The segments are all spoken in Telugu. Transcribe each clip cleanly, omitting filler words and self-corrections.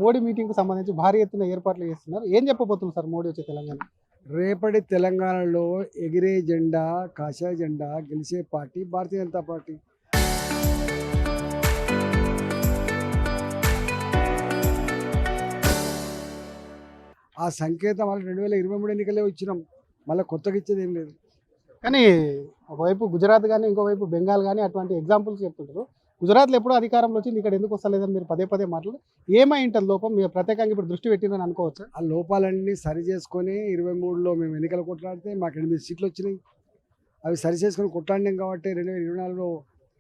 మోడీ మీటింగ్‌కు సంబంధించి భారీ ఎత్తున ఏర్పాట్లు చేస్తున్నారు. ఏం చెప్పబోతున్నారు సార్ మోడీ వచ్చే తెలంగాణ? రేపటి తెలంగాణలో ఎగిరే జెండా, కాషాయ జెండా, గెలిచే పార్టీ భారతీయ జనతా పార్టీ. ఆ సంకేతం వాళ్ళు 2023 ఎన్నికలే ఇచ్చినాం. మళ్ళీ కొత్తగా ఇచ్చేది ఏం లేదు. కానీ ఒకవైపు గుజరాత్ గాని, ఇంకోవైపు బెంగాల్ గాని అటువంటి ఎగ్జాంపుల్స్ చెప్తుంటారు. గుజరాత్‌లో ఎప్పుడో అధికారంలో వచ్చింది. ఇక్కడ ఎందుకు వస్తలేదని మీరు పదే పదే మాట్లాడు ఏమై ఉంటది లోపం? మీరు ప్రత్యేకంగా ఇప్పుడు దృష్టి పెట్టిందని అనుకోవచ్చా? ఆ లోపాలన్నీ సరి చేసుకొని 23లో మేము ఎన్నికలు కొట్లాడితే మాకు 8 సీట్లు వచ్చినాయి. అవి సరి చేసుకొని కొట్లాడినాం కాబట్టి 2024లో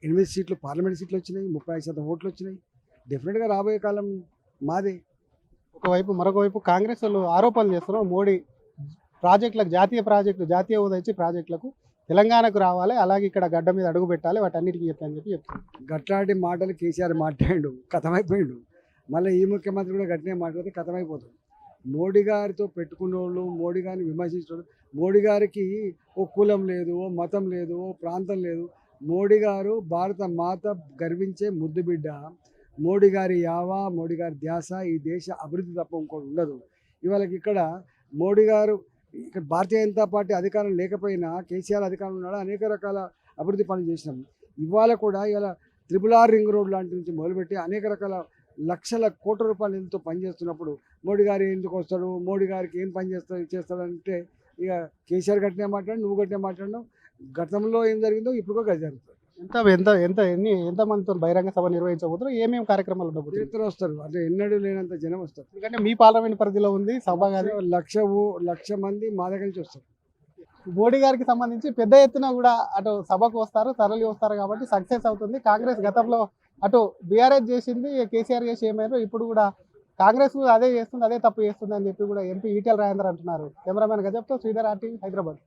8 సీట్లు పార్లమెంట్ సీట్లు వచ్చినాయి. 35% ఓట్లు వచ్చినాయి. డెఫినెట్గా రాబోయే కాలం మాదే. ఒకవైపు మరొక వైపు కాంగ్రెస్ వాళ్ళు ఆరోపణలు చేస్తున్నారు. మోడీ ప్రాజెక్టులకు జాతీయ హోదా ఇచ్చి ప్రాజెక్టులకు తెలంగాణకు రావాలి. అలాగే ఇక్కడ గడ్డ మీద అడుగు పెట్టాలి. వాటన్నిటికీ చెప్పని చెప్తున్నారు. గట్లాంటి మాటలు కేసీఆర్ మాట్లాడు కథమైపోయిండు. మళ్ళీ ఈ ముఖ్యమంత్రి కూడా గట్టినే మాట్లాడితే కథమైపోతుంది. మోడీ గారితో పెట్టుకున్న వాళ్ళు, మోడీ గారిని విమర్శించడం, మోడీ గారికి ఓ కులం లేదు, ఓ మతం లేదు, ఓ ప్రాంతం లేదు. మోడీ గారు భారత మాత గర్వించే ముద్దు బిడ్డ. మోడీ గారి యావా, మోడీ గారి ధ్యాస ఈ దేశ అభివృద్ధి తప్ప ఇంకోటి ఉండదు. ఇవాళ ఇక్కడ మోడీ గారు ఇక్కడ భారతీయ జనతా పార్టీ అధికారం లేకపోయినా కేసీఆర్ అధికారం ఉన్నాడు. అనేక రకాల అభివృద్ధి పనులు చేసినాం. ఇవాళ కూడా ఇవాళ RRR రింగ్ రోడ్ లాంటి నుంచి మొదలుపెట్టి అనేక రకాల లక్షల కోట్ల రూపాయల నిధులతో పనిచేస్తున్నప్పుడు మోడీ గారు ఎందుకు వస్తాడు, మోడీ గారికి ఏం పని చేస్తాడంటే ఇక కేసీఆర్ గట్టినే మాట్లాడు, నువ్వు గట్టినే మాట్లాడినావు. గతంలో ఏం జరిగిందో ఇప్పుడు కూడా అది జరుగుతుంది. ఎంత మందితో బహిరంగ సభ నిర్వహించబోతున్నారు? ఏమేమి కార్యక్రమాలు ఉండబోతున్నాయి? చరిత్ర వస్తారు అంటే ఎన్నడూ లేనంత జనం వస్తారు. ఎందుకంటే మీ పార్లమెంట్ పరిధిలో ఉంది సభ కాదు. లక్ష మంది మా దగ్గర నుంచి వస్తారు. మోడీ గారికి సంబంధించి పెద్ద ఎత్తున కూడా అటు సభకు వస్తారు, తరలి వస్తారు కాబట్టి సక్సెస్ అవుతుంది. కాంగ్రెస్ గతంలో అటు బీఆర్ఎస్ చేసింది, కేసీఆర్ చేసి ఏమైనా ఇప్పుడు కూడా కాంగ్రెస్ అదే చేస్తుంది, అదే తప్పు చేస్తుంది అని చెప్పి కూడా ఎంపీ ఈటెల రాజేందర్ అంటున్నారు. కెమెరామెన్ గజప్తో శ్రీధర్, RTV, హైదరాబాద్.